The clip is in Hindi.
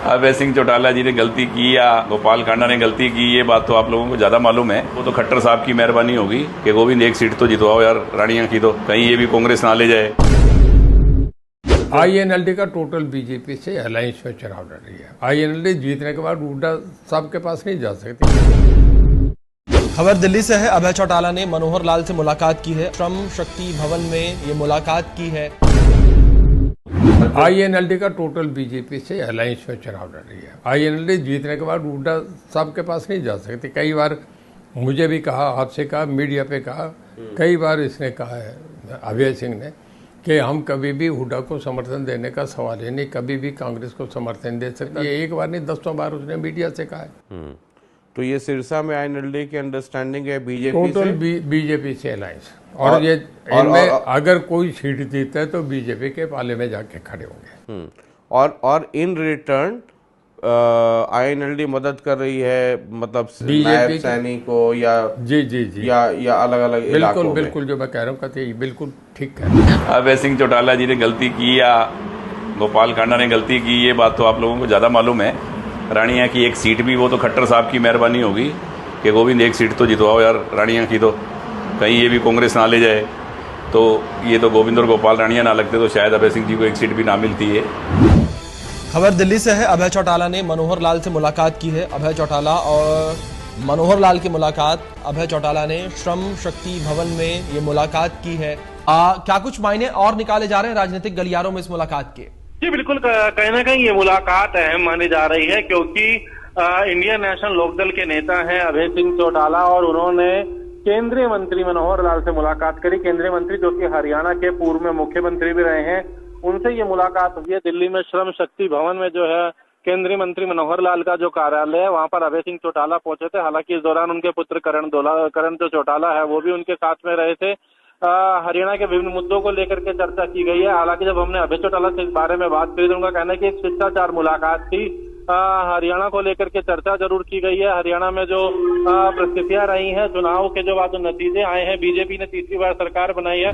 अभय सिंह चौटाला जी ने गलती की या गोपाल कांडा ने गलती की, ये बात तो आप लोगों को ज्यादा मालूम है। वो तो खट्टर साहब की मेहरबानी होगी कि गोविंद एक सीट तो जितवाओ यार रानिया की, तो कहीं ये भी कांग्रेस ना ले जाए। INLD का टोटल बीजेपी से अलायंस में चुनाव लड़ रही है। INLD जीतने के बाद हुड्डा साहब के पास नहीं जा सकती। खबर दिल्ली से है। अभय चौटाला ने मनोहर लाल से मुलाकात की है। श्रम शक्ति भवन में ये मुलाकात की है। INLD का टोटल बीजेपी से अलायंस में चुनाव लड़ रही है। INLD जीतने के बाद हुड्डा साहब के पास नहीं जा सकती। कई बार मुझे भी कहा, आपसे कहा, मीडिया पे कहा, कई बार इसने कहा है अभय सिंह ने कि हम कभी भी हुड्डा को समर्थन देने का सवाल ही नहीं, कभी भी कांग्रेस को समर्थन दे सकते। ये एक बार नहीं, 10 बार उसने मीडिया से कहा है। तो ये सिरसा में INLD की अंडरस्टैंडिंग है बीजेपी टोटल बीजेपी से अलायंस, और ये इनमें अगर कोई सीट जीतता है तो बीजेपी के पाले में जाके खड़े होंगे। और इन रिटर्न INLD मदद कर रही है, मतलब नायब सैनी को या जी या अलग अलग बिल्कुल बिल्कुल जो मैं कह रहा हूँ कहते बिल्कुल ठीक है। अभय सिंह चौटाला जी ने गलती की या गोपाल कांडा ने गलती की, ये बात तो आप लोगों को ज्यादा मालूम है। रानिया की एक सीट भी वो तो खट्टर साहब की मेहरबानी होगी कि गोविंद एक सीट तो जितवाओ यार रानिया की, तो कहीं ये भी कांग्रेस ना ले जाए। तो ये तो गोविंद और गोपाल रानिया ना लगते तो शायद अभय सिंह जी को एक सीट भी ना मिलती है। खबर दिल्ली से है। अभय चौटाला ने मनोहर लाल से मुलाकात की है। अभय चौटाला और मनोहर लाल की मुलाकात, अभय चौटाला ने श्रम शक्ति भवन में ये मुलाकात की है। क्या कुछ मायने और निकाले जा रहे हैं राजनीतिक गलियारों में इस मुलाकात के? जी बिल्कुल, कहीं ना कहीं ये मुलाकात अहम मानी जा रही है, क्योंकि इंडियन नेशनल लोकदल के नेता हैं अभय सिंह चौटाला, और उन्होंने केंद्रीय मंत्री मनोहर लाल से मुलाकात करी। केंद्रीय मंत्री जो कि हरियाणा के पूर्व में मुख्यमंत्री भी रहे हैं, उनसे ये मुलाकात हुई है। दिल्ली में श्रम शक्ति भवन में जो है केंद्रीय मंत्री मनोहर लाल का जो कार्यालय है, वहां पर अभय सिंह चौटाला पहुंचे थे। हालांकि इस दौरान उनके पुत्र करण जो चौटाला है वो भी उनके साथ में रहे थे। हरियाणा के विभिन्न मुद्दों को लेकर के चर्चा की गई है। हालांकि जब हमने अभय चौटाला से इस बारे में बात करी तो उनका कहना है कि एक शिष्टाचार मुलाकात थी। हरियाणा को लेकर के चर्चा जरूर की गई है। हरियाणा में जो परिस्थितियां रही हैं, चुनाव के जो बाद नतीजे आए हैं, बीजेपी ने तीसरी बार सरकार बनाई है।